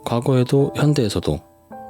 과거에도 현대에서도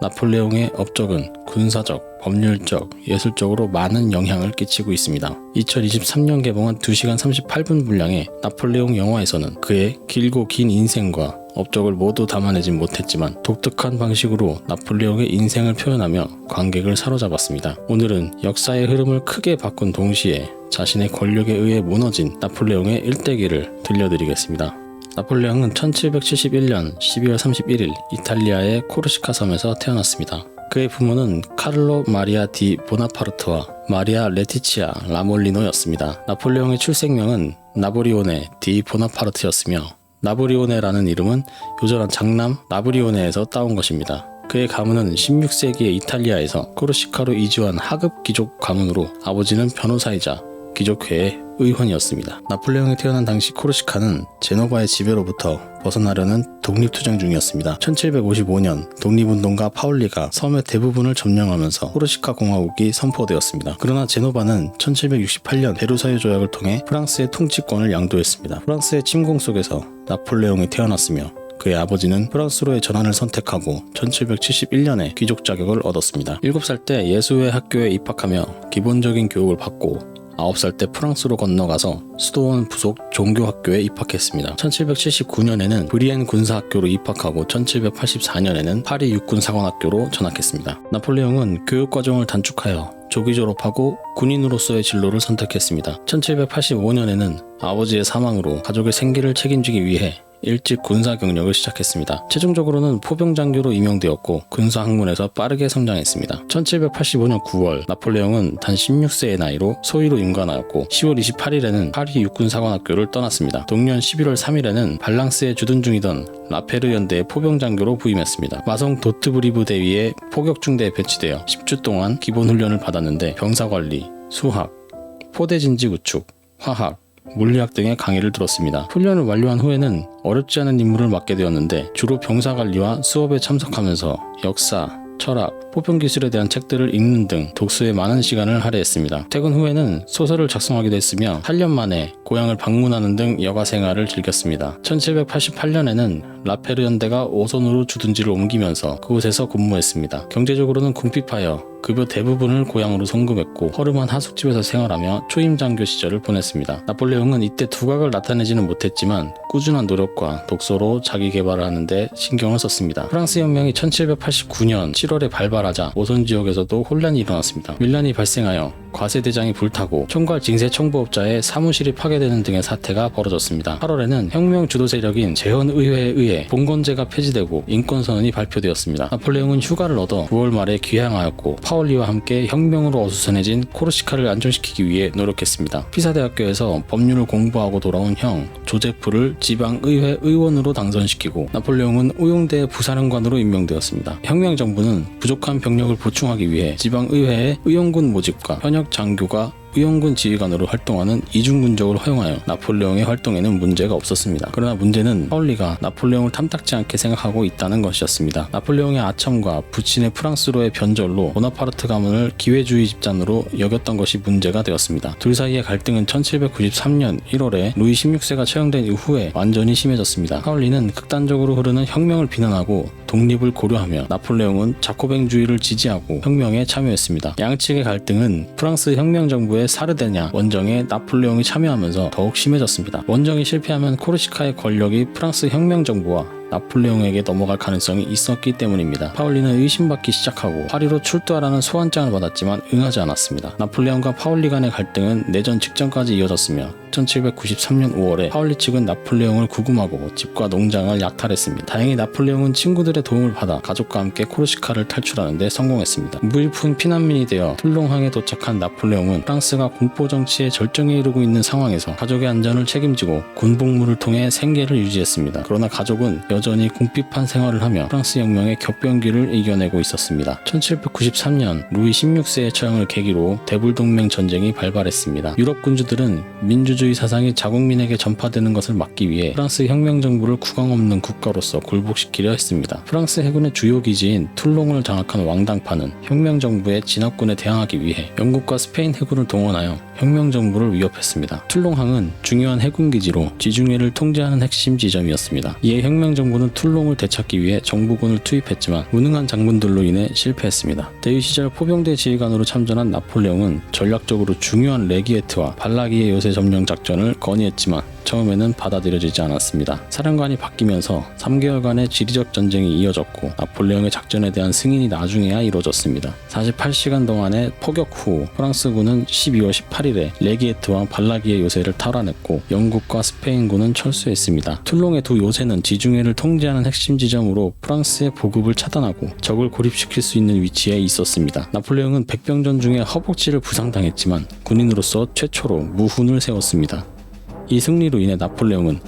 나폴레옹의 업적은 군사적, 법률적, 예술적으로 많은 영향을 끼치고 있습니다. 2023년 개봉한 2시간 38분 분량의 나폴레옹 영화에서는 그의 길고 긴 인생과 업적을 모두 담아내진 못했지만 독특한 방식으로 나폴레옹의 인생을 표현하며 관객을 사로잡았습니다. 오늘은 역사의 흐름을 크게 바꾼 동시에 자신의 권력에 의해 무너진 나폴레옹의 일대기를 들려드리겠습니다. 나폴레옹은 1771년 12월 31일 이탈리아의 코르시카 섬에서 태어났습니다. 그의 부모는 카를로 마리아 디 보나파르트와 마리아 레티치아 라몰리노였습니다. 나폴레옹의 출생명은 나보리오네 디 보나파르트였으며 나보리오네라는 이름은 요절한 장남 나브리오네에서 따온 것입니다. 그의 가문은 16세기의 이탈리아에서 코르시카로 이주한 하급 귀족 가문으로 아버지는 변호사이자 귀족회의 의원이었습니다. 나폴레옹이 태어난 당시 코르시카는 제노바의 지배로부터 벗어나려는 독립투쟁 중이었습니다. 1755년 독립운동가 파올리가 섬의 대부분을 점령하면서 코르시카 공화국이 선포되었습니다. 그러나 제노바는 1768년 베르사유 조약을 통해 프랑스의 통치권을 양도했습니다. 프랑스의 침공 속에서 나폴레옹이 태어났으며 그의 아버지는 프랑스로의 전환을 선택하고 1771년에 귀족 자격을 얻었습니다. 7살 때 예수회 학교에 입학하며 기본적인 교육을 받고 9살 때 프랑스로 건너가서 수도원 부속 종교학교에 입학했습니다. 1779년에는 브리엔 군사학교로 입학하고 1784년에는 파리 육군사관학교로 전학했습니다. 나폴레옹은 교육과정을 단축하여 조기 졸업하고 군인으로서의 진로를 선택했습니다. 1785년에는 아버지의 사망으로 가족의 생계를 책임지기 위해 일찍 군사 경력을 시작했습니다. 최종적으로는 포병장교로 임용되었고 군사학문에서 빠르게 성장했습니다. 1785년 9월 나폴레옹은 단 16세의 나이로 소위로 임관하였고 10월 28일에는 파리 육군사관학교를 떠났습니다. 동년 11월 3일에는 발랑스에 주둔 중이던 라페르 연대의 포병장교로 부임했습니다. 마성 도트브리브 대위의 포격중대에 배치되어 10주 동안 기본훈련을 받았는데 병사관리, 수학, 포대진지 구축, 화학, 물리학 등의 강의를 들었습니다. 훈련을 완료한 후에는 어렵지 않은 임무를 맡게 되었는데 주로 병사관리와 수업에 참석하면서 역사, 철학, 포병기술에 대한 책들을 읽는 등 독서에 많은 시간을 할애했습니다. 퇴근 후에는 소설을 작성하기도 했으며 8년 만에 고향을 방문하는 등 여가 생활을 즐겼습니다. 1788년에는 라페르 연대가 오선으로 주둔지를 옮기면서 그곳에서 근무했습니다. 경제적으로는 궁핍하여 급여 대부분을 고향으로 송금했고 허름한 하숙집에서 생활하며 초임장교 시절을 보냈습니다. 나폴레옹은 이때 두각을 나타내지는 못했지만 꾸준한 노력과 독서로 자기 개발을 하는데 신경을 썼습니다. 프랑스 혁명이 1789년 7월에 발발하자 오선 지역에서도 혼란이 일어났습니다. 밀란이 발생하여 과세대장이 불타고 총괄 징세 청부업자의 사무실이 파괴되는 등의 사태가 벌어졌습니다. 8월에는 혁명 주도 세력인 재헌의회에 의해 봉건제가 폐지되고 인권선언이 발표되었습니다. 나폴레옹은 휴가를 얻어 9월 말에 귀향하였고 파올리와 함께 혁명으로 어수선해진 코르시카를 안정시키기 위해 노력했습니다. 피사대학교에서 법률을 공부하고 돌아온 형 조제프를 지방의회 의원으로 당선시키고 나폴레옹은 의용대 부사령관으로 임명되었습니다. 혁명정부는 부족한 병력을 보충하기 위해 지방의회에 의용군 모집과 현역 장교가 의용군 지휘관으로 활동하는 이중군적을 허용하여 나폴레옹의 활동에는 문제가 없었습니다. 그러나 문제는 파올리가 나폴레옹을 탐탁지 않게 생각하고 있다는 것이었습니다. 나폴레옹의 아첨과 부친의 프랑스로의 변절로 보나파르트 가문을 기회주의 집단으로 여겼던 것이 문제가 되었습니다. 둘 사이의 갈등은 1793년 1월에 루이 16세가 처형된 이후에 완전히 심해졌습니다. 파올리는 극단적으로 흐르는 혁명을 비난하고 독립을 고려하며 나폴레옹은 자코뱅주의를 지지하고 혁명에 참여했습니다. 양측의 갈등은 프랑스 혁명정부의 사르데냐 원정에 나폴레옹이 참여하면서 더욱 심해졌습니다. 원정이 실패하면 코르시카의 권력이 프랑스 혁명정부와 나폴레옹에게 넘어갈 가능성이 있었기 때문입니다. 파올리는 의심받기 시작하고 파리로 출두하라는 소환장을 받았지만 응하지 않았습니다. 나폴레옹과 파올리 간의 갈등은 내전 직전까지 이어졌으며 1793년 5월에 파올리 측은 나폴레옹을 구금하고 집과 농장을 약탈했습니다. 다행히 나폴레옹은 친구들의 도움을 받아 가족과 함께 코르시카를 탈출하는 데 성공했습니다. 무일푼 피난민이 되어 툴롱항에 도착한 나폴레옹은 프랑스가 공포정치의 절정에 이르고 있는 상황에서 가족의 안전을 책임지고 군복무를 통해 생계를 유지했습니다. 그러나 가족은 여전히 궁핍한 생활을 하며 프랑스 혁명의 격변기를 이겨내고 있었습니다. 1793년 루이 16세의 처형을 계기로 대불동맹 전쟁이 발발했습니다. 유럽 군주들은 민주주의 사상이 자국민에게 전파되는 것을 막기 위해 프랑스 혁명정부를 국왕 없는 국가로서 굴복시키려 했습니다. 프랑스 해군의 주요 기지인 툴롱을 장악한 왕당파는 혁명정부의 진압군에 대항하기 위해 영국과 스페인 해군을 동원하여 혁명정부를 위협했습니다. 툴롱항은 중요한 해군기지로 지중해를 통제하는 핵심 지점이었습니다. 이에 혁명정부는 정부는 툴롱을 되찾기 위해 정부군을 투입했지만 무능한 장군들로 인해 실패했습니다. 대위 시절 포병대 지휘관으로 참전한 나폴레옹은 전략적으로 중요한 레기에트와 발라기의 요새 점령 작전을 건의했지만 처음에는 받아들여지지 않았습니다. 사령관이 바뀌면서 3개월간의 지리적 전쟁이 이어졌고 나폴레옹의 작전에 대한 승인이 나중에야 이루어졌습니다. 48시간 동안의 포격 후 프랑스군은 12월 18일에 레기에트와 발라기의 요새를 탈환했고 영국과 스페인군은 철수했습니다. 툴롱의 두 요새는 지중해를 통제하는 핵심 지점으로 프랑스의 보급을 차단하고 적을 고립시킬 수 있는 위치에 있었습니다. 나폴레옹은 백병전 중에 허벅지를 부상당했지만 군인으로서 최초로 무훈을 세웠습니다. 이 승리로 인해 나폴레옹은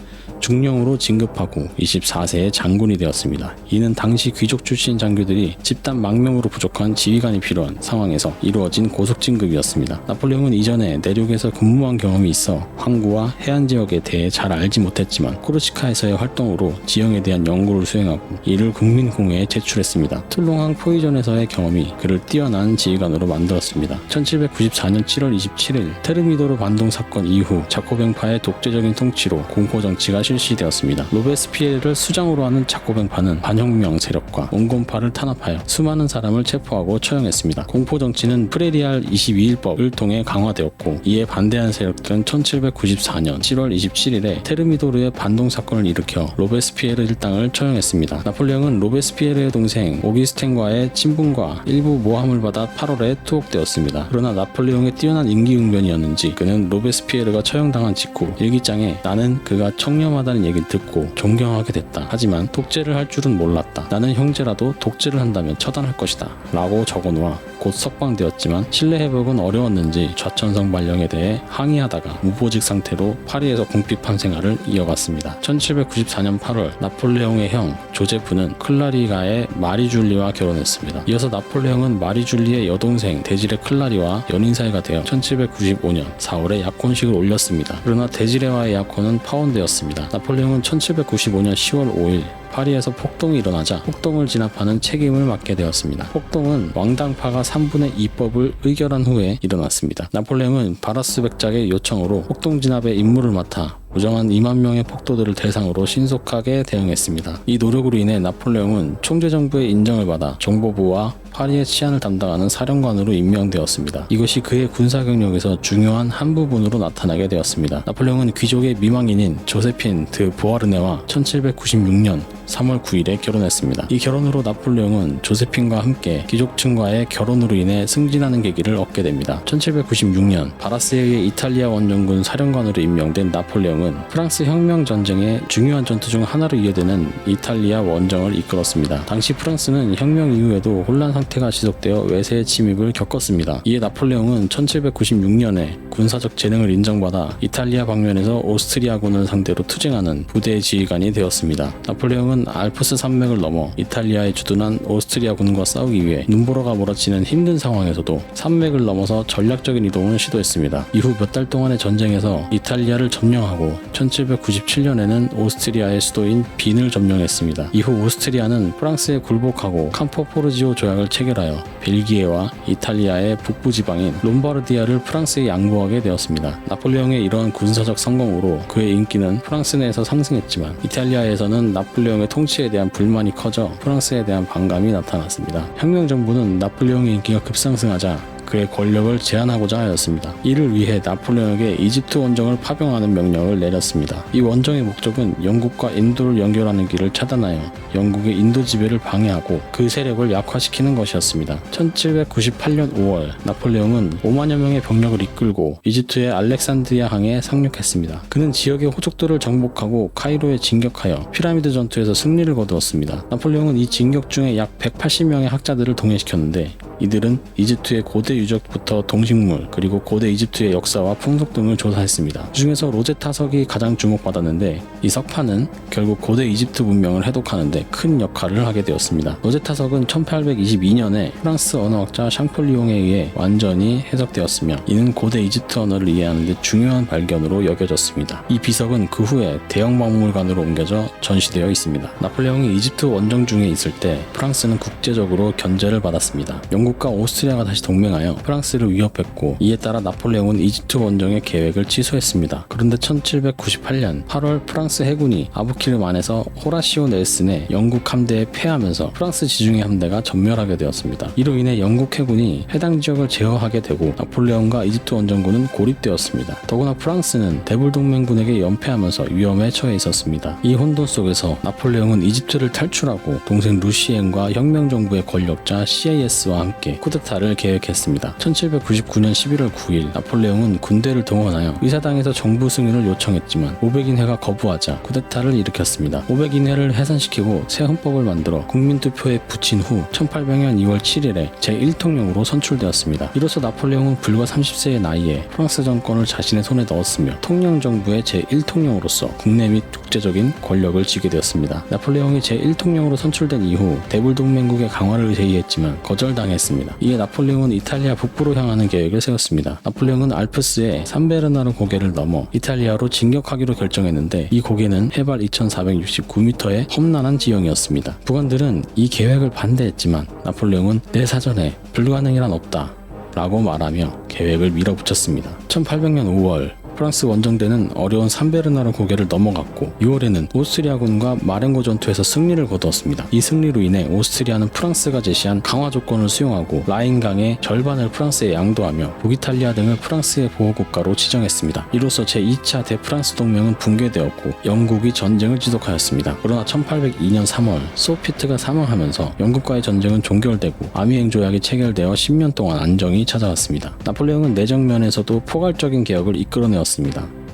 중령으로 진급하고 24세에 장군이 되었습니다. 이는 당시 귀족 출신 장교들이 집단 망명으로 부족한 지휘관이 필요한 상황에서 이루어진 고속 진급이었습니다. 나폴레옹은 이전에 내륙에서 근무한 경험이 있어 항구와 해안 지역에 대해 잘 알지 못했지만 코르시카에서의 활동으로 지형에 대한 연구를 수행하고 이를 국민공회에 제출했습니다. 툴롱항 포위전에서의 경험이 그를 뛰어난 지휘관으로 만들었습니다. 1794년 7월 27일 테르미도르 반동 사건 이후 자코뱅파의 독재적인 통치로 공포정치가 실시되었습니다. 로베스피에르를 수장으로 하는 자코뱅파는 반혁명 세력과 온건파를 탄압하여 수많은 사람을 체포하고 처형했습니다. 공포정치는 프레리알 22일법을 통해 강화되었고 이에 반대하는 세력들은 1794년 7월 27일에 테르미도르의 반동 사건을 일으켜 로베스피에르 일당을 처형했습니다. 나폴레옹은 로베스피에르의 동생 오기스텐과의 친분과 일부 모함을 받아 8월에 투옥되었습니다. 그러나 나폴레옹의 뛰어난 임기응변이었는지 그는 로베스피에르가 처형당한 직후 일기장에 나는 그가 청렴하다는 얘기를 듣고 존경하게 됐다. 하지만 독재를 할 줄은 몰랐다. 나는 형제라도 독재를 한다면 처단할 것이다. 라고 적어놓아 곧 석방되었지만 신뢰 회복은 어려웠는지 좌천성 발령에 대해 항의하다가 무보직 상태로 파리에서 궁핍한 생활을 이어갔습니다. 1794년 8월 나폴레옹의 형 조제프는 클라리가의 마리줄리와 결혼했습니다. 이어서 나폴레옹은 마리줄리의 여동생 데지레 클라리와 연인사이가 되어 1795년 4월에 약혼식을 올렸습니다. 그러나 데지레와의 약혼은 파혼되었습니다. 나폴레옹은 1795년 10월 5일 파리에서 폭동이 일어나자 폭동을 진압하는 책임을 맡게 되었습니다. 폭동은 왕당파가 3분의 2법을 의결한 후에 일어났습니다. 나폴레옹은 바라스 백작의 요청으로 폭동 진압의 임무를 맡아 무정한 2만 명의 폭도들을 대상으로 신속하게 대응했습니다. 이 노력으로 인해 나폴레옹은 총재정부의 인정을 받아 정보부와 파리의 치안을 담당하는 사령관으로 임명되었습니다. 이것이 그의 군사 경력에서 중요한 한 부분으로 나타나게 되었습니다. 나폴레옹은 귀족의 미망인인 조세핀 드 보아르네와 1796년 3월 9일에 결혼했습니다. 이 결혼으로 나폴레옹은 조세핀과 함께 귀족층과의 결혼으로 인해 승진하는 계기를 얻게 됩니다. 1796년 바라스에 의해 이탈리아 원정군 사령관으로 임명된 나폴레옹은 프랑스 혁명 전쟁의 중요한 전투 중 하나로 이해되는 이탈리아 원정을 이끌었습니다. 당시 프랑스는 혁명 이후에도 혼란 상태가 지속되어 외세의 침입을 겪었습니다. 이에 나폴레옹은 1796년에 군사적 재능을 인정받아 이탈리아 방면에서 오스트리아군을 상대로 투쟁하는 부대의 지휘관이 되었습니다. 나폴레옹은 알프스 산맥을 넘어 이탈리아에 주둔한 오스트리아군과 싸우기 위해 눈보라가 몰아치는 힘든 상황에서도 산맥을 넘어서 전략적인 이동을 시도했습니다. 이후 몇 달 동안의 전쟁에서 이탈리아를 점령하고 1797년에는 오스트리아의 수도인 빈을 점령했습니다. 이후 오스트리아는 프랑스에 굴복하고 campo-formio 조약을 체결하여 벨기에와 이탈리아의 북부 지방인 롬바르디아를 프랑스에 양보하게 되었습니다. 나폴레옹의 이러한 군사적 성공으로 그의 인기는 프랑스 내에서 상승했지만 이탈리아에서는 나폴레옹의 통치에 대한 불만이 커져 프랑스에 대한 반감이 나타났습니다. 혁명정부는 나폴레옹의 인기가 급상승하자 그의 권력을 제한하고자 하였습니다. 이를 위해 나폴레옹에게 이집트 원정을 파병하는 명령을 내렸습니다. 이 원정의 목적은 영국과 인도를 연결하는 길을 차단하여 영국의 인도 지배를 방해하고 그 세력을 약화시키는 것이었습니다. 1798년 5월 나폴레옹은 5만여 명의 병력을 이끌고 이집트의 알렉산드리아 항에 상륙했습니다. 그는 지역의 호족들을 정복하고 카이로에 진격하여 피라미드 전투에서 승리를 거두었습니다. 나폴레옹은 이 진격 중에 약 180명의 학자들을 동행시켰는데 이들은 이집트의 고대 유적부터 동식물 그리고 고대 이집트의 역사와 풍속 등을 조사했습니다. 그 중에서 로제타석이 가장 주목받았는데 이 석판은 결국 고대 이집트 문명을 해독하는데 큰 역할을 하게 되었습니다. 로제타석은 1822년에 프랑스 언어학자 샹폴리옹에 의해 완전히 해석되었으며 이는 고대 이집트 언어를 이해하는 데 중요한 발견으로 여겨졌습니다. 이 비석은 그 후에 대형 박물관으로 옮겨져 전시되어 있습니다. 나폴레옹이 이집트 원정 중에 있을 때 프랑스는 국제적으로 견제를 받았습니다. 영국 영국과 오스트리아가 다시 동맹하여 프랑스를 위협했고, 이에 따라 나폴레옹은 이집트 원정의 계획을 취소했습니다. 그런데 1798년 8월 프랑스 해군이 아부키르만에서 호라시오 넬슨의 영국 함대에 패하면서 프랑스 지중해 함대가 전멸하게 되었습니다. 이로 인해 영국 해군이 해당 지역을 제어하게 되고 나폴레옹과 이집트 원정군은 고립되었습니다. 더구나 프랑스는 대불동맹군에게 연패하면서 위험에 처해 있었습니다. 이 혼돈 속에서 나폴레옹은 이집트를 탈출하고 동생 루시엔과 혁명정부의 권력자 CAS와 함께 쿠데타를 계획했습니다. 1799년 11월 9일 나폴레옹은 군대를 동원하여 의사당에서 정부 승인을 요청했지만 오백인회가 거부하자 쿠데타를 일으켰습니다. 오백인회를 해산시키고 새 헌법을 만들어 국민투표에 붙인 후 1800년 2월 7일에 제1통령으로 선출되었습니다. 이로써 나폴레옹은 불과 30세의 나이에 프랑스 정권을 자신의 손에 넣었으며 통령정부의 제1통령으로서 국내 및 국제적인 권력을 쥐게 되었습니다. 나폴레옹이 제1통령으로 선출된 이후 대불동맹국의 강화를 제의했지만 거절당했습니다. 이에 나폴레옹은 이탈리아 북부로 향하는 계획을 세웠습니다. 나폴레옹은 알프스의 산베르나르 고개를 넘어 이탈리아로 진격하기로 결정했는데, 이 고개는 해발 2469m의 험난한 지형이었습니다. 부관들은 이 계획을 반대했지만 나폴레옹은 내 사전에 불가능이란 없다 라고 말하며 계획을 밀어붙였습니다. 1800년 5월 프랑스 원정대는 어려운 산베르나르 고개를 넘어갔고 6월에는 오스트리아군과 마렌고 전투에서 승리를 거두었습니다. 이 승리로 인해 오스트리아는 프랑스가 제시한 강화 조건을 수용하고 라인강의 절반을 프랑스에 양도하며 북이탈리아 등을 프랑스의 보호국가로 지정했습니다. 이로써 제2차 대프랑스 동맹은 붕괴되었고 영국이 전쟁을 지속하였습니다. 그러나 1802년 3월 소피트가 사망하면서 영국과의 전쟁은 종결되고 아미행 조약이 체결되어 10년 동안 안정이 찾아왔습니다. 나폴레옹은 내정 면에서도 포괄적인 개혁을 이끌어내었습니다.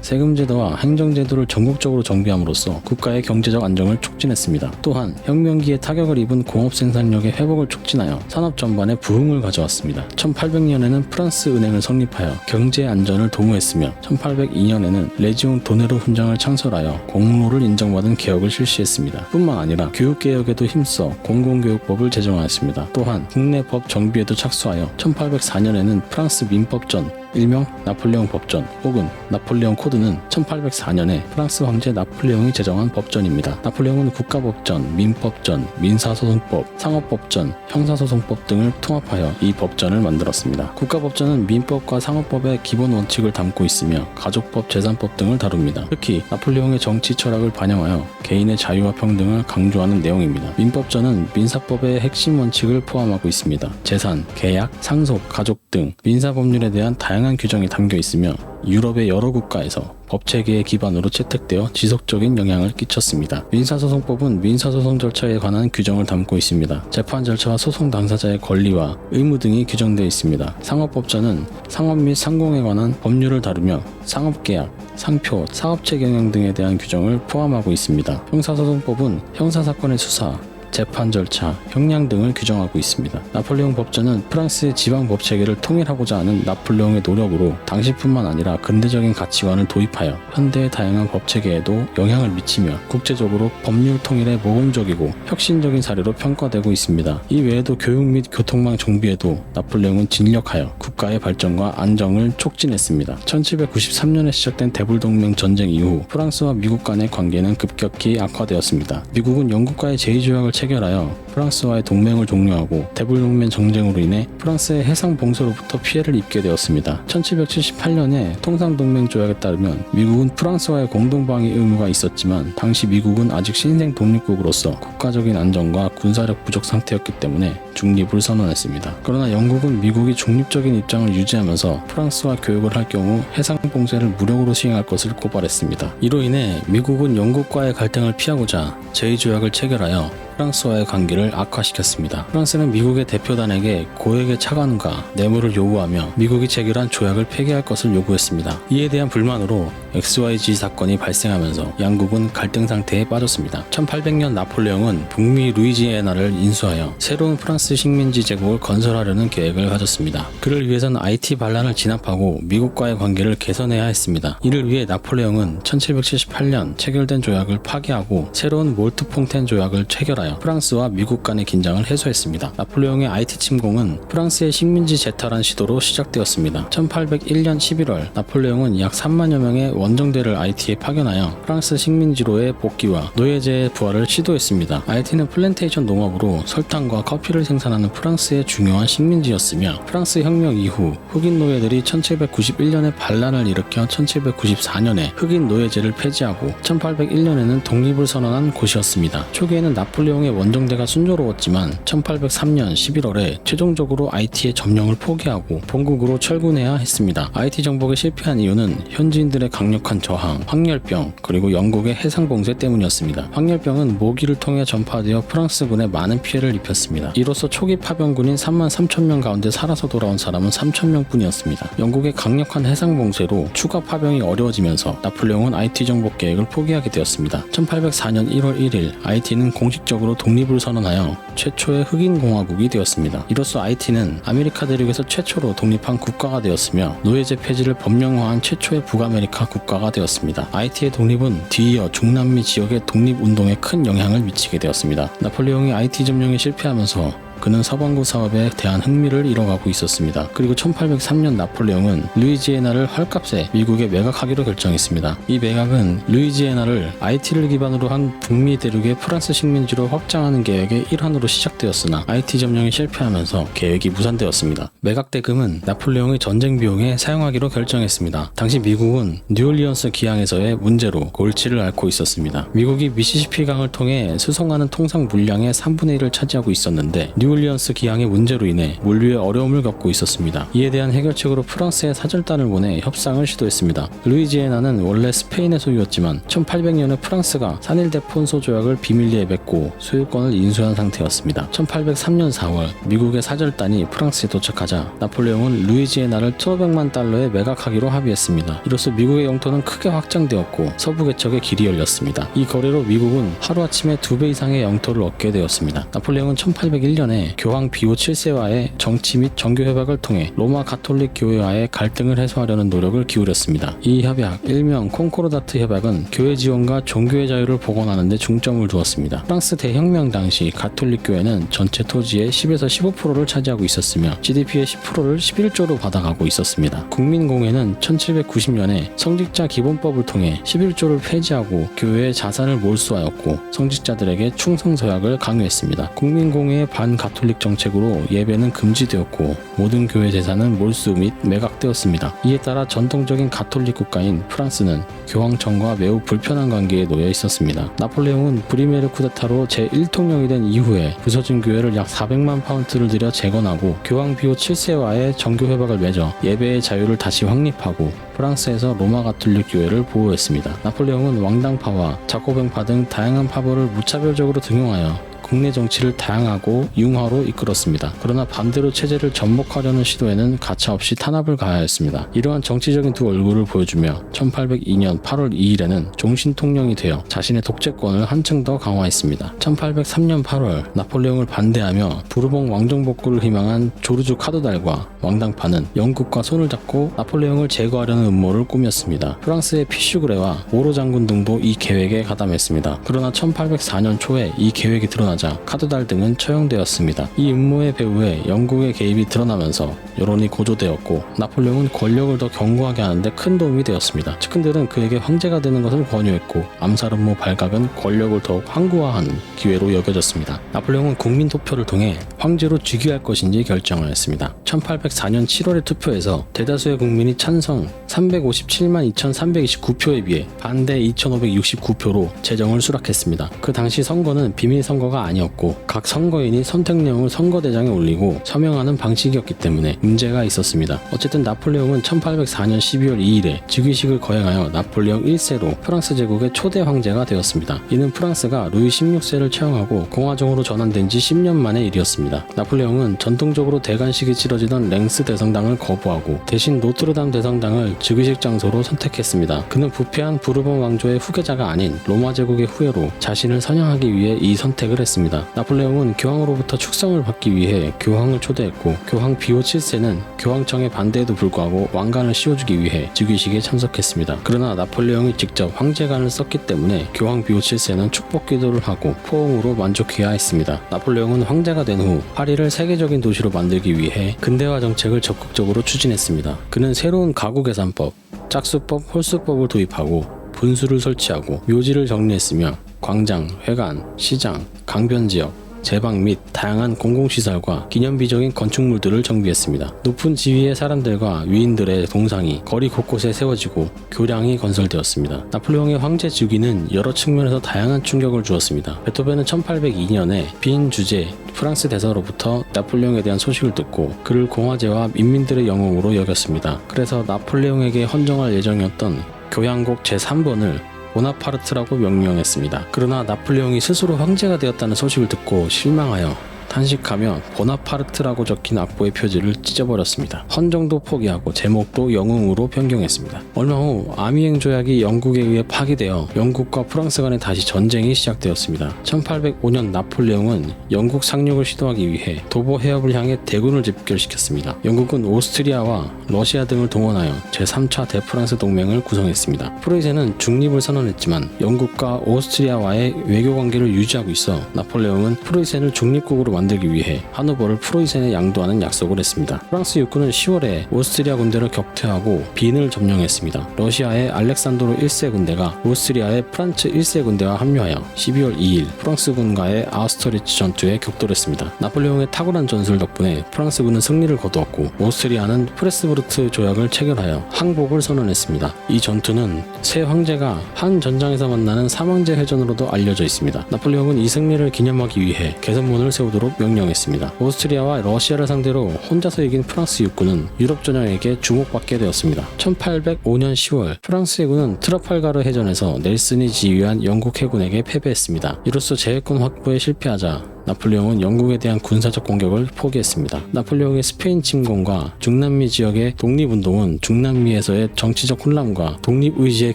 세금제도와 행정제도를 전국적으로 정비함으로써 국가의 경제적 안정을 촉진했습니다. 또한 혁명기에 타격을 입은 공업 생산력의 회복을 촉진하여 산업 전반에 부흥을 가져왔습니다. 1800년에는 프랑스 은행을 성립하여 경제 안전을 도모했으며 1802년에는 레지옹 도네로 훈장을 창설하여 공로를 인정받은 개혁을 실시했습니다. 뿐만 아니라 교육개혁에도 힘써 공공교육법을 제정하였습니다. 또한 국내 법 정비에도 착수하여 1804년에는 프랑스 민법전 일명 나폴레옹 법전 혹은 나폴레옹 코드는 1804년에 프랑스 황제 나폴레옹이 제정한 법전입니다. 나폴레옹은 국가법전, 민법전, 민사소송법, 상업법전, 형사소송법 등을 통합하여 이 법전을 만들었습니다. 국가법전은 민법과 상업법의 기본 원칙을 담고 있으며 가족법, 재산법 등을 다룹니다. 특히 나폴레옹의 정치 철학을 반영하여 개인의 자유와 평등을 강조하는 내용입니다. 민법전은 민사법의 핵심 원칙을 포함하고 있습니다. 재산, 계약, 상속, 가족 등 민사법률에 대한 다양한 규정이 담겨 있으며 유럽의 여러 국가에서 법체계의 기반으로 채택되어 지속적인 영향을 끼쳤습니다. 민사소송법은 민사소송 절차에 관한 규정을 담고 있습니다. 재판 절차와 소송 당사자의 권리와 의무 등이 규정되어 있습니다. 상업법전은 상업 및 상공에 관한 법률을 다루며 상업계약, 상표, 사업체 경영 등에 대한 규정을 포함하고 있습니다. 형사소송법은 형사사건의 수사, 재판 절차, 형량 등을 규정하고 있습니다. 나폴레옹 법전은 프랑스의 지방 법체계를 통일하고자 하는 나폴레옹의 노력으로 당시뿐만 아니라 근대적인 가치관을 도입하여 현대의 다양한 법체계에도 영향을 미치며 국제적으로 법률 통일에 모범적이고 혁신적인 사례로 평가되고 있습니다. 이 외에도 교육 및 교통망 정비에도 나폴레옹은 진력하여 국가의 발전과 안정을 촉진했습니다. 1793년에 시작된 대불동맹 전쟁 이후 프랑스와 미국 간의 관계는 급격히 악화되었습니다. 미국은 영국과의 제의조약을 체결하여 프랑스와의 동맹을 종료하고 대불동맹 전쟁으로 인해 프랑스의 해상 봉쇄로부터 피해를 입게 되었습니다. 1778년에 통상동맹 조약에 따르면 미국은 프랑스와의 공동방위 의무가 있었지만 당시 미국은 아직 신생 독립국으로서 국가적인 안정과 군사력 부족 상태였기 때문에 중립을 선언했습니다. 그러나 영국은 미국이 중립적인 입장을 유지하면서 프랑스와 교역을 할 경우 해상 봉쇄를 무력으로 시행할 것을 고발했습니다. 이로 인해 미국은 영국과의 갈등을 피하고자 제의조약을 체결하여 프랑스와의 관계를 악화시켰습니다. 프랑스는 미국의 대표단에게 고액의 차관과 뇌물을 요구하며 미국이 체결한 조약을 폐기할 것을 요구했습니다. 이에 대한 불만으로 XYZ 사건이 발생하면서 양국은 갈등 상태에 빠졌습니다. 1800년 나폴레옹은 북미 루이지애나를 인수하여 새로운 프랑스 식민지 제국을 건설하려는 계획을 가졌습니다. 그를 위해서는 IT 반란을 진압하고 미국과의 관계를 개선해야 했습니다. 이를 위해 나폴레옹은 1778년 체결된 조약을 파기하고 새로운 몰트퐁텐 조약을 체결하여 통과하여 프랑스와 미국 간의 긴장을 해소했습니다. 나폴레옹의 IT 침공은 프랑스의 식민지 재탈환 시도로 시작되었습니다. 1801년 11월 나폴레옹은 약 3만여 명의 원정대를 IT에 파견하여 프랑스 식민지로의 복귀와 노예제의 부활을 시도했습니다. IT는 플랜테이션 농업으로 설탕과 커피를 생산하는 프랑스의 중요한 식민지였으며 프랑스 혁명 이후 흑인 노예들이 1791년에 반란을 일으켜 1794년에 흑인 노예제를 폐지하고 1801년에는 독립을 선언한 곳이었습니다. 초기에는 나폴레옹의 원정대가 순조로웠지만 1803년 11월에 최종적으로 IT의 점령을 포기하고 본국으로 철군해야 했습니다. IT 정복에 실패한 이유는 현지인들의 강력한 저항, 황열병, 그리고 영국의 해상봉쇄 때문이었습니다. 황열병은 모기를 통해 전파되어 프랑스군에 많은 피해를 입혔습니다. 이로써 초기 파병군인 3만 3천 명 가운데 살아서 돌아온 사람은 3천 명뿐이었습니다. 영국의 강력한 해상봉쇄로 추가 파병이 어려워지면서 나폴레옹은 IT 정복 계획을 포기하게 되었습니다. 1804년 1월 1일 IT는 공식적으로 독립을 선언하여 최초의 흑인 공화국이 되었습니다. 이로써 IT는 아메리카 대륙에서 최초로 독립한 국가가 되었으며 노예제 폐지를 법령화한 최초의 북아메리카 국가가 되었습니다. IT의 독립은 뒤이어 중남미 지역의 독립운동에 큰 영향을 미치게 되었습니다. 나폴레옹이 IT 점령에 실패하면서 그는 서방구 사업에 대한 흥미를 잃어가고 있었습니다. 그리고 1803년 나폴레옹은 루이지애나를 헐값에 미국에 매각하기로 결정했습니다. 이 매각은 루이지애나를 IT를 기반으로 한 북미 대륙의 프랑스 식민지로 확장하는 계획의 일환으로 시작되었으나 IT 점령에 실패하면서 계획이 무산되었습니다. 매각 대금은 나폴레옹의 전쟁 비용에 사용하기로 결정했습니다. 당시 미국은 뉴올리언스 기항에서의 문제로 골치를 앓고 있었습니다. 미국이 미시시피 강을 통해 수송하는 통상 물량의 3분의 1을 차지하고 있었는데 뉴올리언스 기항의 문제로 인해 물류에 어려움을 겪고 있었습니다. 이에 대한 해결책으로 프랑스에 사절단을 보내 협상을 시도했습니다. 루이지애나는 원래 스페인의 소유였지만 1800년에 프랑스가 산일대폰소 조약을 비밀리에 맺고 소유권을 인수한 상태였습니다. 1803년 4월 미국의 사절단이 프랑스에 도착하자 나폴레옹은 루이지애나를 1500만 달러에 매각하기로 합의했습니다. 이로써 미국의 영토는 크게 확장되었고 서부 개척의 길이 열렸습니다. 이 거래로 미국은 하루아침에 2배 이상의 영토를 얻게 되었습니다. 나폴레옹은 1801년에 교황 비오 7세와의 정치 및 정교 협약을 통해 로마 가톨릭 교회와의 갈등을 해소하려는 노력을 기울였습니다. 이 협약, 일명 콩코르다트 협약은 교회 지원과 종교의 자유를 복원하는 데 중점을 두었습니다. 프랑스 대혁명 당시 가톨릭 교회는 전체 토지의 10에서 15%를 차지하고 있었으며 GDP의 10%를 11조로 받아가고 있었습니다. 국민공회는 1790년에 성직자 기본법을 통해 11조를 폐지하고 교회의 자산을 몰수하였고 성직자들에게 충성서약을 강요했습니다. 국민공회의 반가톨릭 정책으로 예배는 금지되었고 모든 교회 재산은 몰수 및 매각되었습니다. 이에 따라 전통적인 가톨릭 국가인 프랑스는 교황청과 매우 불편한 관계에 놓여 있었습니다. 나폴레옹은 브리메르 쿠데타로 제1통령이 된 이후에 부서진 교회를 약 400만 파운드를 들여 재건하고 교황 비오 7세와의 정교 협약을 맺어 예배의 자유를 다시 확립하고 프랑스에서 로마 가톨릭 교회를 보호했습니다. 나폴레옹은 왕당파와 자코뱅파 등 다양한 파벌을 무차별적으로 등용하여 국내 정치를 다양하고 융화로 이끌었습니다. 그러나 반대로 체제를 전복하려는 시도에는 가차없이 탄압을 가하였습니다. 이러한 정치적인 두 얼굴을 보여주며 1802년 8월 2일에는 종신통령이 되어 자신의 독재권을 한층 더 강화했습니다. 1803년 8월 나폴레옹을 반대하며 부르봉 왕정 복구를 희망한 조르주 카도달과 왕당파는 영국과 손을 잡고 나폴레옹을 제거하려는 음모를 꾸몄습니다. 프랑스의 피슈그레와 오로 장군 등도 이 계획에 가담했습니다. 그러나 1804년 초에 이 계획이 드러나자 카도달 등은 처형되었습니다. 이 음모의 배후에 영국의 개입이 드러나면서 여론이 고조되었고 나폴레옹은 권력을 더 견고하게 하는데 큰 도움이 되었습니다. 측근들은 그에게 황제가 되는 것을 권유했고 암살 음모 발각은 권력을 더욱 항구화하는 기회로 여겨졌습니다. 나폴레옹은 국민 투표를 통해 황제로 즉위할 것인지 결정하였습니다. 1804년 7월의 투표에서 대다수의 국민이 찬성 357만 2329표에 비해 반대 2569표로 재정을 수락했습니다. 그 당시 선거는 비밀 선거가 아니었고 각 선거인이 선택령을 선거대장에 올리고 서명하는 방식이었기 때문에 문제가 있었습니다. 어쨌든 나폴레옹은 1804년 12월 2일에 즉위식을 거행하여 나폴레옹 1세로 프랑스 제국의 초대 황제가 되었습니다. 이는 프랑스가 루이 16세를 채용하고 공화정으로 전환된 지 10년 만의 일이었습니다. 나폴레옹은 전통적으로 대관식이 치러지던 랭스 대성당을 거부하고 대신 노트르담 대성당을 즉위식 장소로 선택했습니다. 그는 부패한 부르봉 왕조의 후계자가 아닌 로마 제국의 후예로 자신을 선양하기 위해 이 선택을 했습니다. 했습니다. 나폴레옹은 교황으로부터 축성을 받기 위해 교황을 초대했고, 교황 비오 7세는 교황청의 반대에도 불구하고 왕관을 씌워주기 위해 즉위식에 참석했습니다. 그러나 나폴레옹이 직접 황제관을 썼기 때문에 교황 비오 7세는 축복 기도를 하고 포옹으로 만족해야 했습니다. 나폴레옹은 황제가 된 후 파리를 세계적인 도시로 만들기 위해 근대화 정책을 적극적으로 추진했습니다. 그는 새로운 가구 계산법, 짝수법, 홀수법을 도입하고 분수를 설치하고 묘지를 정리했으며 광장, 회관, 시장, 강변지역, 제방 및 다양한 공공시설과 기념비적인 건축물들을 정비했습니다. 높은 지위의 사람들과 위인들의 동상이 거리 곳곳에 세워지고 교량이 건설되었습니다. 나폴레옹의 황제 즉위는 여러 측면에서 다양한 충격을 주었습니다. 베토벤은 1802년에 빈 주제 프랑스 대사로부터 나폴레옹에 대한 소식을 듣고 그를 공화제와 인민들의 영웅으로 여겼습니다. 그래서 나폴레옹에게 헌정할 예정이었던 교향곡 제3번을 보나파르트라고 명명했습니다. 그러나 나폴레옹이 스스로 황제가 되었다는 소식을 듣고 실망하여 탄식하며 보나파르트라고 적힌 악보의 표지를 찢어버렸습니다. 헌정도 포기하고 제목도 영웅으로 변경했습니다. 얼마 후 아미행 조약이 영국에 의해 파기되어 영국과 프랑스 간의 다시 전쟁이 시작되었습니다. 1805년 나폴레옹은 영국 상륙을 시도하기 위해 도보 해협을 향해 대군을 집결시켰습니다. 영국은 오스트리아와 러시아 등을 동원하여 제3차 대프랑스 동맹을 구성했습니다. 프로이센은 중립을 선언했지만 영국과 오스트리아와의 외교 관계를 유지하고 있어 나폴레옹은 프로이센을 중립국으로 만들기 위해 하노버를 프로이센에 양도하는 약속을 했습니다. 프랑스 육군은 10월에 오스트리아 군대를 격퇴하고 빈을 점령했습니다. 러시아의 알렉산드로 1세 군대가 오스트리아의 프란츠 1세 군대와 합류하여 12월 2일 프랑스군과의 아우스터리츠 전투에 격돌했습니다. 나폴레옹의 탁월한 전술 덕분에 프랑스군은 승리를 거두었고 오스트리아는 프레스부르트 조약을 체결하여 항복을 선언했습니다. 이 전투는 새 황제가 한 전장에서 만나는 삼황제 회전으로도 알려져 있습니다. 나폴레옹은 이 승리를 기념하기 위해 개선문을 세우도록 명령했습니다. 오스트리아와 러시아를 상대로 혼자서 이긴 프랑스 육군은 유럽 전역에게 주목받게 되었습니다. 1805년 10월 프랑스 해군은 트라팔가르 해전에서 넬슨이 지휘한 영국 해군에게 패배했습니다. 이로써 제해권 확보에 실패하자 나폴레옹은 영국에 대한 군사적 공격을 포기했습니다. 나폴레옹의 스페인 침공과 중남미 지역의 독립운동은 중남미에서의 정치적 혼란과 독립의지의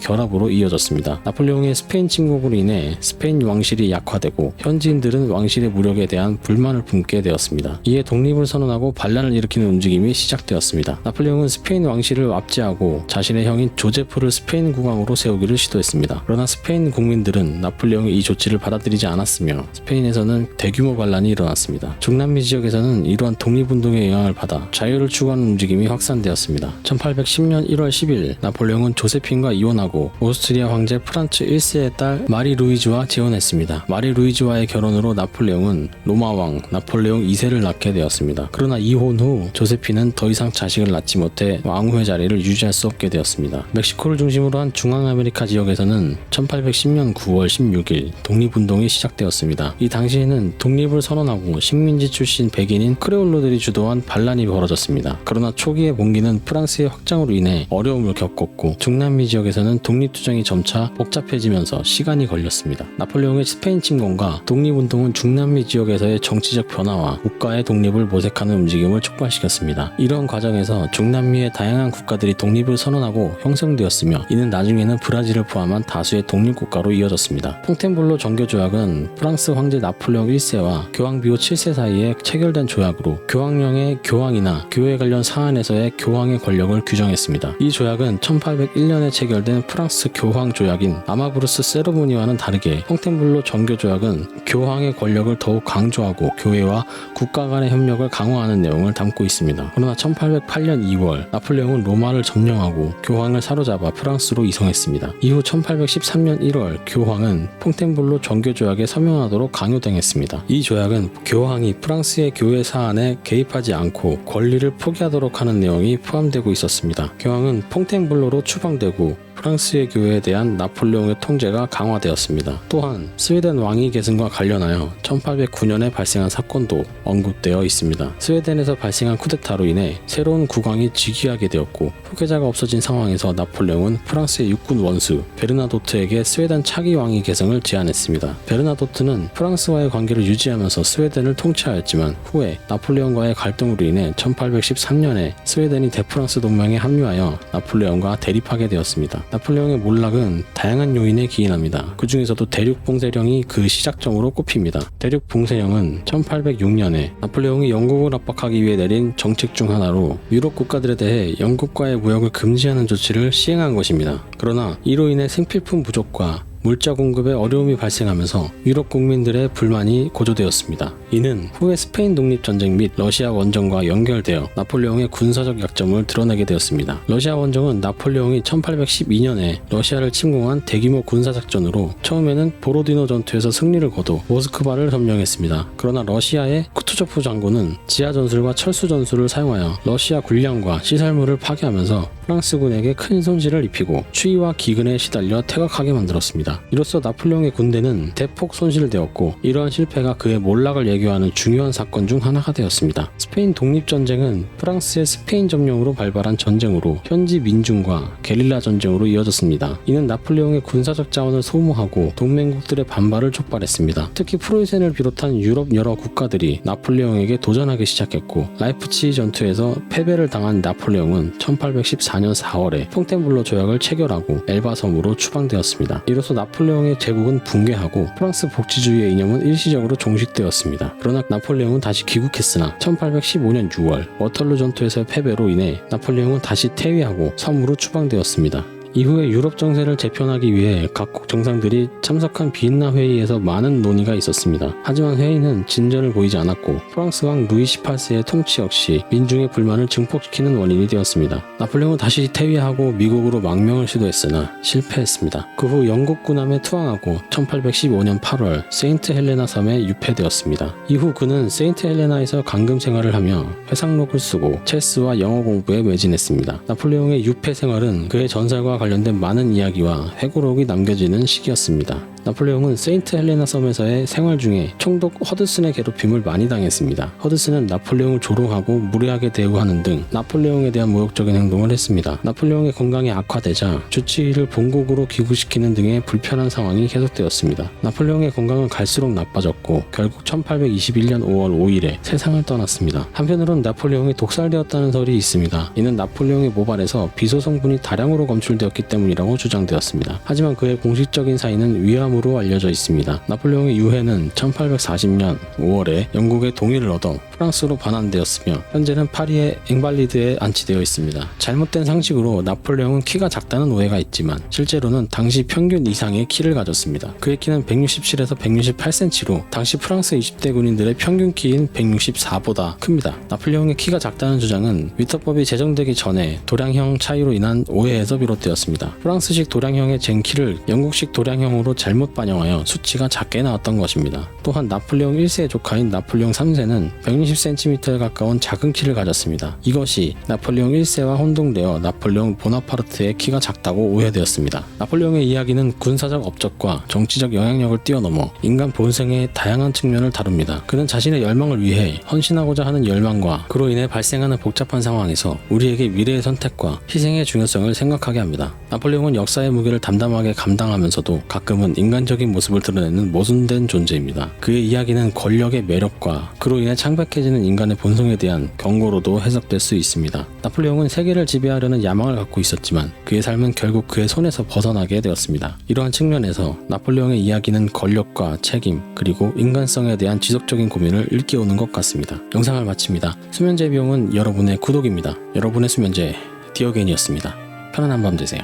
결합으로 이어졌습니다. 나폴레옹의 스페인 침공으로 인해 스페인 왕실이 약화되고 현지인들은 왕실의 무력에 대한 불만을 품게 되었습니다. 이에 독립을 선언하고 반란을 일으키는 움직임이 시작되었습니다. 나폴레옹은 스페인 왕실을 압제하고 자신의 형인 조제프를 스페인 국왕으로 세우기를 시도했습니다. 그러나 스페인 국민들은 나폴레옹의 이 조치를 받아들이지 않았으며 스페인에서는 대규모 반란이 일어났습니다. 중남미 지역에서는 이러한 독립운동의 영향을 받아 자유를 추구하는 움직임이 확산되었습니다. 1810년 1월 10일 나폴레옹은 조세핀과 이혼하고 오스트리아 황제 프란츠 1세의 딸 마리 루이즈와 재혼했습니다. 마리 루이즈와의 결혼으로 나폴레옹은 로마 왕 나폴레옹 2세를 낳게 되었습니다. 그러나 이혼 후 조세핀은 더 이상 자식을 낳지 못해 왕후의 자리를 유지할 수 없게 되었습니다. 멕시코를 중심으로 한 중앙아메리카 지역에서는 1810년 9월 16일 독립운동이 시작되었습니다. 이 당시에는 독립을 선언하고 식민지 출신 백인인 크레올로들이 주도한 반란이 벌어졌습니다. 그러나 초기의 봉기는 프랑스의 확장으로 인해 어려움을 겪었고 중남미 지역에서는 독립투쟁이 점차 복잡해지면서 시간이 걸렸습니다. 나폴레옹의 스페인 침공과 독립운동은 중남미 지역에서의 정치적 변화와 국가의 독립을 모색하는 움직임을 촉발시켰습니다. 이런 과정에서 중남미의 다양한 국가들이 독립을 선언하고 형성되었으며 이는 나중에는 브라질을 포함한 다수의 독립국가로 이어졌습니다. 퐁텐블로 정교조약은 프랑스 황제 나폴레옹 1세와 교황 비오 7세 사이에 체결된 조약으로 교황령의 교황이나 교회 관련 사안에서의 교황의 권력을 규정했습니다. 이 조약은 1801년에 체결된 프랑스 교황 조약인 아마브루스 세르모니와는 다르게 퐁텐블로 정교조약은 교황의 권력을 더욱 강조하고 교회와 국가 간의 협력을 강화하는 내용을 담고 있습니다. 그러나 1808년 2월 나폴레옹은 로마를 점령하고 교황을 사로잡아 프랑스로 이송했습니다. 이후 1813년 1월 교황은 퐁텐블로 정교조약에 서명하도록 강요당했습니다. 이 조약은 교황이 프랑스의 교회 사안에 개입하지 않고 권리를 포기하도록 하는 내용이 포함되고 있었습니다. 교황은 퐁텐블로로 추방되고 프랑스의 교회에 대한 나폴레옹의 통제가 강화되었습니다. 또한 스웨덴 왕위 계승과 관련하여 1809년에 발생한 사건도 언급되어 있습니다. 스웨덴에서 발생한 쿠데타로 인해 새로운 국왕이 즉위하게 되었고 후계자가 없어진 상황에서 나폴레옹은 프랑스의 육군 원수 베르나도트에게 스웨덴 차기 왕위 계승을 제안했습니다. 베르나도트는 프랑스와의 관계를 유지하면서 스웨덴을 통치하였지만 후에 나폴레옹과의 갈등으로 인해 1813년에 스웨덴이 대프랑스 동맹에 합류하여 나폴레옹과 대립하게 되었습니다. 나폴레옹의 몰락은 다양한 요인에 기인합니다. 그 중에서도 대륙 봉쇄령이 그 시작점으로 꼽힙니다. 대륙 봉쇄령은 1806년에 나폴레옹이 영국을 압박하기 위해 내린 정책 중 하나로 유럽 국가들에 대해 영국과의 무역을 금지하는 조치를 시행한 것입니다. 그러나 이로 인해 생필품 부족과 물자 공급에 어려움이 발생하면서 유럽 국민들의 불만이 고조되었습니다. 이는 후에 스페인 독립전쟁 및 러시아 원정과 연결되어 나폴레옹의 군사적 약점을 드러내게 되었습니다. 러시아 원정은 나폴레옹이 1812년에 러시아를 침공한 대규모 군사작전으로 처음에는 보로디노 전투에서 승리를 거둬 모스크바를 점령했습니다. 그러나 러시아의 쿠투조프 장군은 지하전술과 철수전술을 사용하여 러시아 군량과 시설물을 파괴하면서 프랑스군에게 큰 손실을 입히고 추위와 기근에 시달려 퇴각하게 만들었습니다. 이로써 나폴레옹의 군대는 대폭 손실되었고 이러한 실패가 그의 몰락을 예교하는 중요한 사건 중 하나가 되었습니다. 스페인 독립전쟁은 프랑스의 스페인 점령으로 발발한 전쟁으로 현지 민중과 게릴라 전쟁으로 이어졌습니다. 이는 나폴레옹의 군사적 자원을 소모하고 동맹국들의 반발을 촉발했습니다. 특히 프로이센을 비롯한 유럽 여러 국가들이 나폴레옹에게 도전하기 시작했고 라이프치히 전투에서 패배를 당한 나폴레옹은 1814년 4월에 퐁텐블로 조약을 체결하고 엘바 섬으로 추방되었습니다. 이로써 나폴레옹의 제국은 붕괴하고 프랑스 복지주의의 이념은 일시적으로 종식되었습니다. 그러나 나폴레옹은 다시 귀국했으나 1815년 6월 워털루 전투에서의 패배로 인해 나폴레옹은 다시 퇴위하고 섬으로 추방되었습니다. 이후에 유럽 정세를 재편하기 위해 각국 정상들이 참석한 비엔나 회의에서 많은 논의가 있었습니다. 하지만 회의는 진전을 보이지 않았고 프랑스 왕 루이 18세의 통치 역시 민중의 불만을 증폭시키는 원인이 되었습니다. 나폴레옹은 다시 퇴위하고 미국으로 망명을 시도했으나 실패했습니다. 그 후 영국 군함에 투항하고 1815년 8월 세인트 헬레나 섬에 유폐되었습니다. 이후 그는 세인트 헬레나에서 감금 생활을 하며 회상록을 쓰고 체스와 영어 공부에 매진했습니다. 나폴레옹의 유폐 생활은 그의 전설과 관련된 많은 이야기와 회고록이 남겨지는 시기였습니다. 나폴레옹은 세인트 헬레나 섬에서의 생활 중에 총독 허드슨의 괴롭힘을 많이 당했습니다. 허드슨은 나폴레옹을 조롱하고 무례하게 대우하는 등 나폴레옹에 대한 모욕적인 행동을 했습니다. 나폴레옹의 건강이 악화되자 주치의를 본국으로 귀국시키는 등의 불편한 상황이 계속되었습니다. 나폴레옹의 건강은 갈수록 나빠졌고 결국 1821년 5월 5일에 세상을 떠났습니다. 한편으론 나폴레옹이 독살되었다는 설이 있습니다. 이는 나폴레옹의 모발에서 비소 성분이 다량으로 검출되었기 때문이라고 주장되었습니다. 하지만 그의 공식적인 사인은 위암 으로 알려져 있습니다. 나폴레옹의 유해는 1840년 5월에 영국의 동의를 얻어 프랑스로 반환되었으며 현재는 파리의 앵발리드에 안치되어 있습니다. 잘못된 상식으로 나폴레옹은 키가 작다는 오해가 있지만 실제로는 당시 평균 이상의 키를 가졌습니다. 그의 키는 167에서 168cm로 당시 프랑스 20대 군인들의 평균 키인 164보다 큽니다. 나폴레옹의 키가 작다는 주장은 위터법이 제정되기 전에 도량형 차이로 인한 오해에서 비롯되었습니다. 프랑스식 도량형의 젠키를 영국식 도량형으로 잘못 반영하여 수치가 작게 나왔던 것입니다. 또한 나폴레옹 1세의 조카인 나폴레옹 3세는 120cm에 가까운 작은 키를 가졌습니다. 이것이 나폴레옹 1세와 혼동되어 나폴레옹 보나파르트의 키가 작다고 오해되었습니다. 나폴레옹의 이야기는 군사적 업적과 정치적 영향력을 뛰어넘어 인간 본성의 다양한 측면을 다룹니다. 그는 자신의 열망을 위해 헌신하고자 하는 열망과 그로 인해 발생하는 복잡한 상황에서 우리에게 미래의 선택과 희생의 중요성을 생각하게 합니다. 나폴레옹은 역사의 무게를 담담하게 감당하면서도 가끔은 인간적인 모습을 드러내는 모순된 존재입니다. 그의 이야기는 권력의 매력과 그로 인해 창백해지는 인간의 본성에 대한 경고로도 해석될 수 있습니다. 나폴레옹은 세계를 지배하려는 야망을 갖고 있었지만 그의 삶은 결국 그의 손에서 벗어나게 되었습니다. 이러한 측면에서 나폴레옹의 이야기는 권력과 책임 그리고 인간성에 대한 지속적인 고민을 일깨우는 것 같습니다. 영상을 마칩니다. 수면제 비용은 여러분의 구독입니다. 여러분의 수면제 디어게인이었습니다. 편안한 밤 되세요.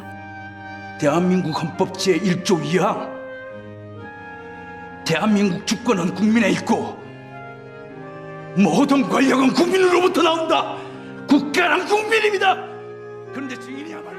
대한민국 헌법 제1조 2항 대한민국 주권은 국민에 있고 모든 권력은 국민으로부터 나온다. 국가란 국민입니다. 그런데 주인이야말로